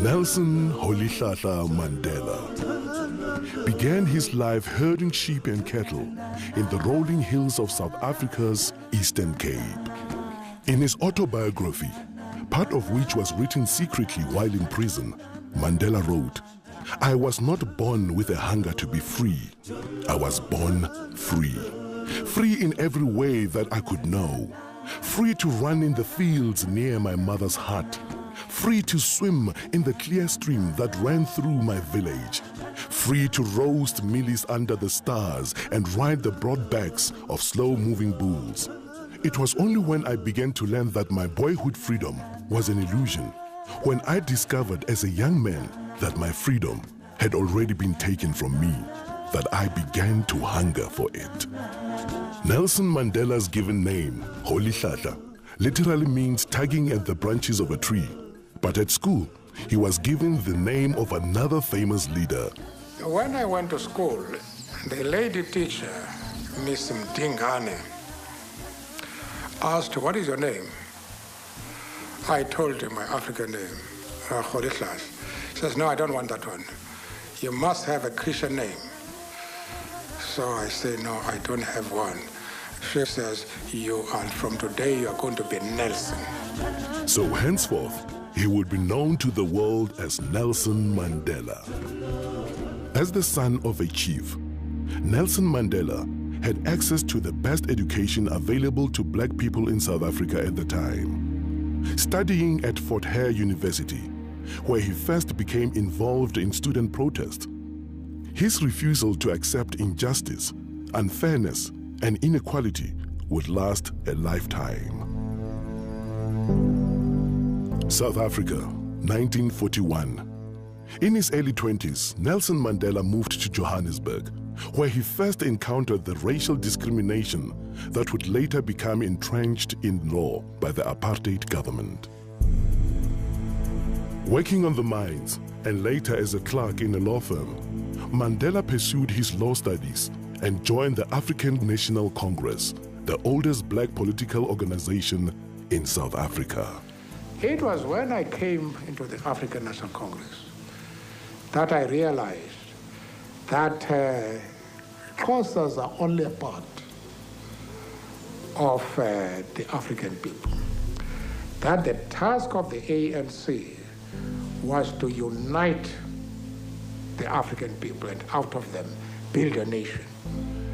Nelson Mandela began his life herding sheep and cattle in the rolling hills of South Africa's Eastern Cape. In his autobiography, part of which was written secretly while in prison, Mandela wrote, "I was not born with a hunger to be free. I was born free. Free in every way that I could know. Free to run in the fields near my mother's hut. Free to swim in the clear stream that ran through my village. Free to roast mealies under the stars and ride the broad backs of slow-moving bulls. It was only when I began to learn that my boyhood freedom was an illusion, when I discovered as a young man that my freedom had already been taken from me, that I began to hunger for it." Nelson Mandela's given name, Holihlatla, literally means tugging at the branches of a tree. But at school, he was given the name of another famous leader. When I went to school, the lady teacher, Miss Mdingane, asked, "What is your name?" I told him my African name, Holihlatla. He says, "No, I don't want that one. You must have a Christian name." So I say, "No, I don't have one." She says, from today, you are going to be Nelson." So henceforth, he would be known to the world as Nelson Mandela. As the son of a chief, Nelson Mandela had access to the best education available to black people in South Africa at the time. Studying at Fort Hare University, where he first became involved in student protest, his refusal to accept injustice, unfairness, and inequality would last a lifetime. South Africa, 1941. In his early 20s, Nelson Mandela moved to Johannesburg, where he first encountered the racial discrimination that would later become entrenched in law by the apartheid government. Working on the mines and later as a clerk in a law firm, Mandela pursued his law studies and joined the African National Congress, the oldest black political organization in South Africa. It was when I came into the African National Congress that I realized that Xhosas are only a part of the African people. That the task of the ANC was to unite the African people and out of them build a nation.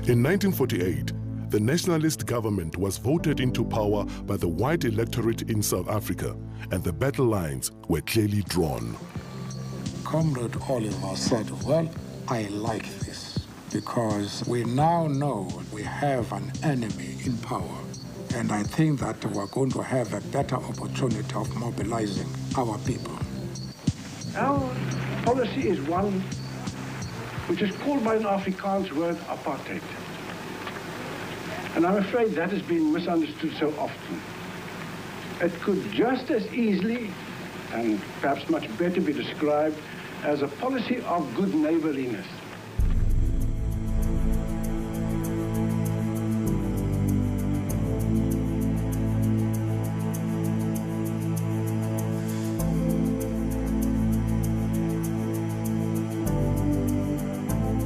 In 1948, the nationalist government was voted into power by the white electorate in South Africa, and the battle lines were clearly drawn. Comrade Oliver said, "Well, I like this because we now know we have an enemy in power, and I think that we're going to have a better opportunity of mobilizing our people." Our policy is one which is called by an Afrikaans word apartheid. And I'm afraid that has been misunderstood so often. It could just as easily, and perhaps much better, be described as a policy of good neighborliness.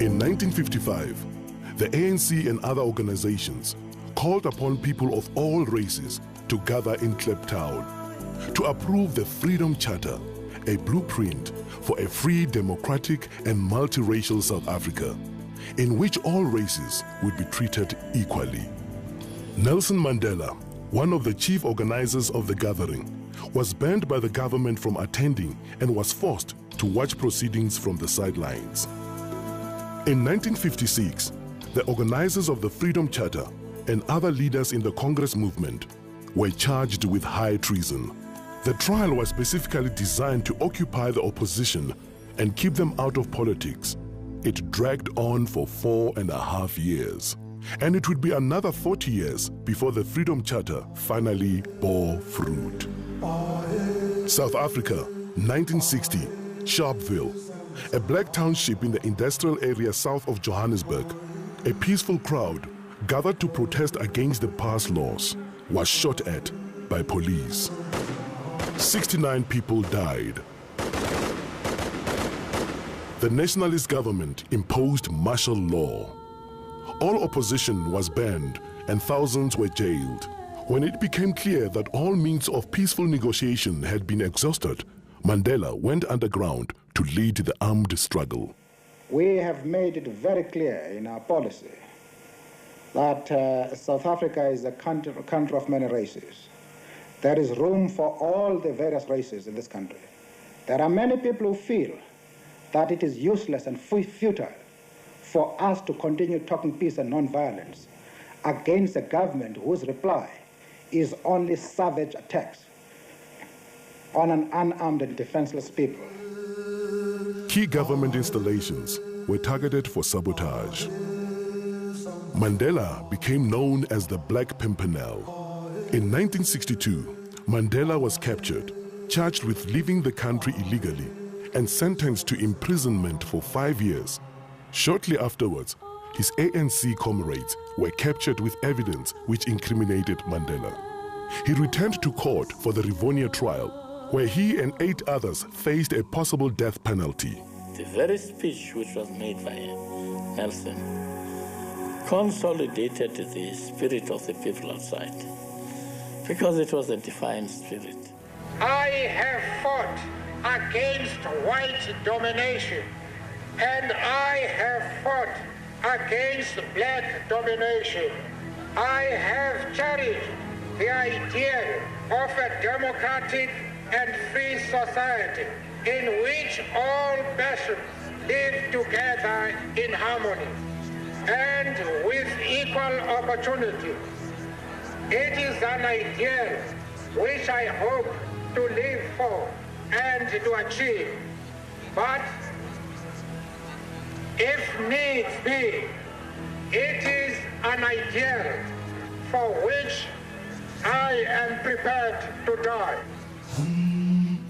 In 1955, the ANC and other organizations called upon people of all races to gather in Kliptown to approve the Freedom Charter, a blueprint for a free, democratic, and multiracial South Africa, in which all races would be treated equally. Nelson Mandela, one of the chief organizers of the gathering, was banned by the government from attending and was forced to watch proceedings from the sidelines. In 1956, the organizers of the Freedom Charter and other leaders in the Congress movement were charged with high treason. The trial was specifically designed to occupy the opposition and keep them out of politics. It dragged on for 4.5 years, and it would be another 40 years before the Freedom Charter finally bore fruit. South Africa, 1960, Sharpeville, a black township in the industrial area south of Johannesburg. A peaceful crowd gathered to protest against the past laws, was shot at by police. 69 people died. The nationalist government imposed martial law. All opposition was banned and thousands were jailed. When it became clear that all means of peaceful negotiation had been exhausted, Mandela went underground to lead the armed struggle. We have made it very clear in our policy that South Africa is a country of many races. There is room for all the various races in this country. There are many people who feel that it is useless and futile for us to continue talking peace and non-violence against a government whose reply is only savage attacks on an unarmed and defenseless people. Key government installations were targeted for sabotage. Mandela became known as the Black Pimpernel. In 1962, Mandela was captured, charged with leaving the country illegally, and sentenced to imprisonment for 5 years. Shortly afterwards, his ANC comrades were captured with evidence which incriminated Mandela. He returned to court for the Rivonia trial, where he and 8 others faced a possible death penalty. The very speech which was made by Nelson consolidated the spirit of the people outside, because it was a defiant spirit. I have fought against white domination, and I have fought against black domination. I have cherished the idea of a democratic and free society in which all nations live together in harmony and with equal opportunity. It is an ideal which I hope to live for and to achieve. But if needs be, it is an ideal for which I am prepared to die.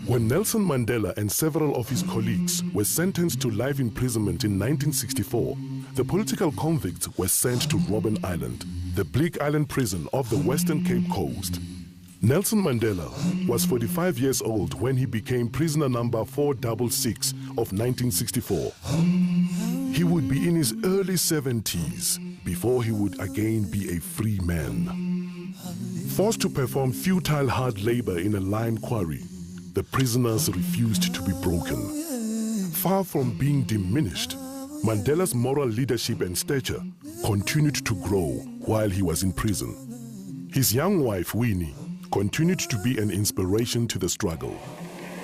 When Nelson Mandela and several of his colleagues were sentenced to life imprisonment in 1964, the political convicts were sent to Robben Island, the bleak island prison off the Western Cape Coast. Nelson Mandela was 45 years old when he became prisoner number 466 of 1964. He would be in his early 70s before he would again be a free man. Forced to perform futile hard labor in a lime quarry, the prisoners refused to be broken. Far from being diminished, Mandela's moral leadership and stature continued to grow while he was in prison. His young wife, Winnie, continued to be an inspiration to the struggle.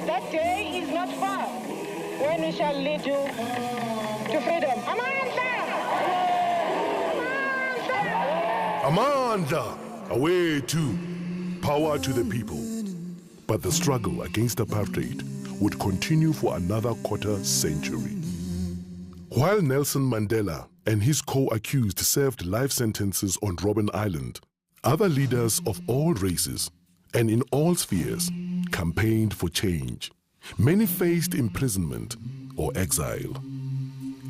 That day is not far when we shall lead you to freedom. Amanda! Away to power to the people. But the struggle against apartheid would continue for another quarter century. While Nelson Mandela and his co-accused served life sentences on Robben Island, other leaders of all races and in all spheres campaigned for change. Many faced imprisonment or exile.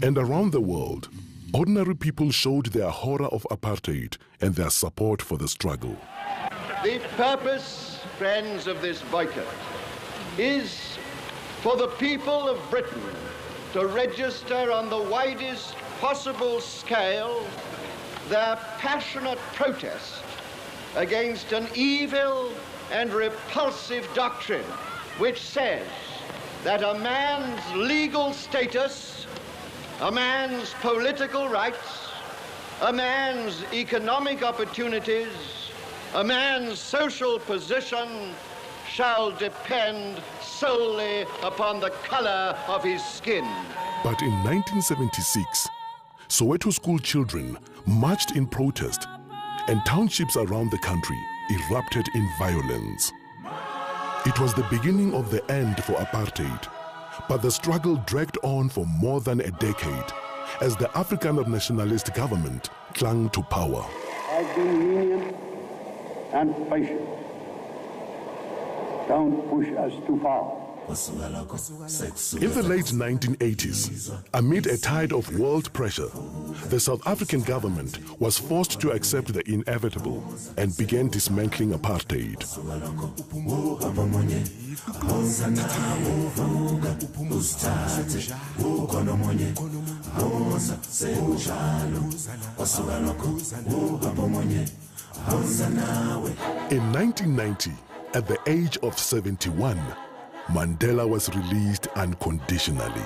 And around the world, ordinary people showed their horror of apartheid and their support for the struggle. The purpose, friends, of this boycott is for the people of Britain to register on the widest possible scale their passionate protest against an evil and repulsive doctrine which says that a man's legal status, a man's political rights, a man's economic opportunities, a man's social position shall depend solely upon the color of his skin. But in 1976, Soweto school children marched in protest, and townships around the country erupted in violence. It was the beginning of the end for apartheid, but the struggle dragged on for more than a decade as the Afrikaner nationalist government clung to power. I've been lenient and patient. Don't push us too far. In the late 1980s, amid a tide of world pressure, the South African government was forced to accept the inevitable and began dismantling apartheid. In 1990, at the age of 71, Mandela was released unconditionally.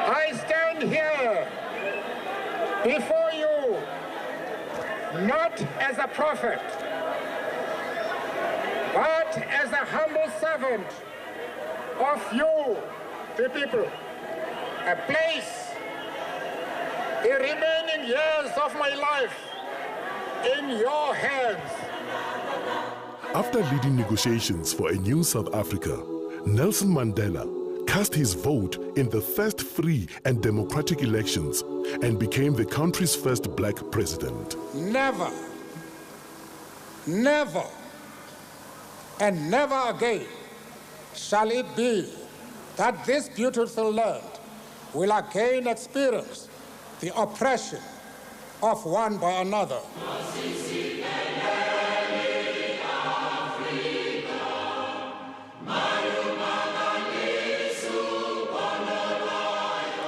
I stand here before you not as a prophet, but as a humble servant of you, the people. I place the remaining years of my life in your hands. After leading negotiations for a new South Africa, Nelson Mandela cast his vote in the first free and democratic elections and became the country's first black president. Never, never, and never again shall it be that this beautiful land will again experience the oppression of one by another.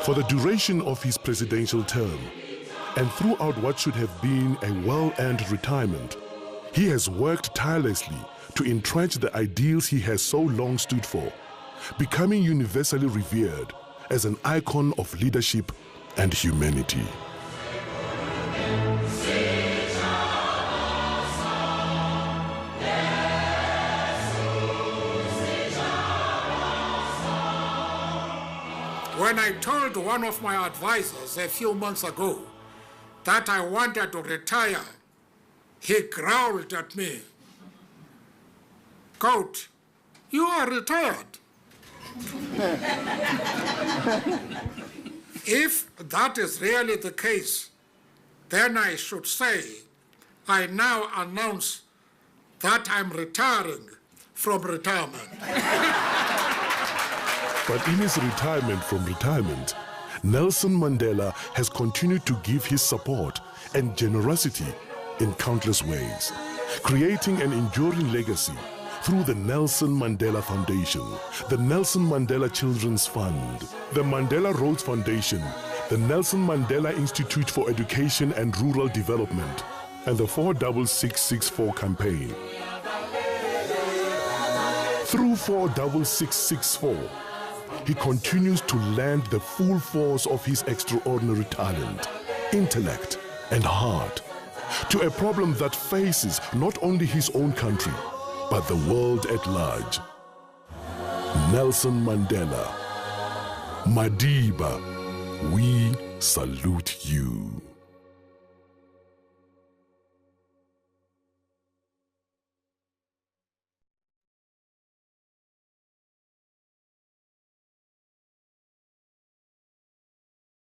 For the duration of his presidential term, and throughout what should have been a well-earned retirement, he has worked tirelessly to entrench the ideals he has so long stood for, becoming universally revered as an icon of leadership and humanity. When I told one of my advisors a few months ago that I wanted to retire, he growled at me, quote, "You are retired." If that is really the case, then I should say, I now announce that I'm retiring from retirement. But in his retirement from retirement, Nelson Mandela has continued to give his support and generosity in countless ways, creating an enduring legacy through the Nelson Mandela Foundation, the Nelson Mandela Children's Fund, the Mandela Roads Foundation, the Nelson Mandela Institute for Education and Rural Development, and the 46664 campaign. Through 46664, he continues to lend the full force of his extraordinary talent, intellect, and heart to a problem that faces not only his own country, but the world at large. Nelson Mandela, Madiba, we salute you.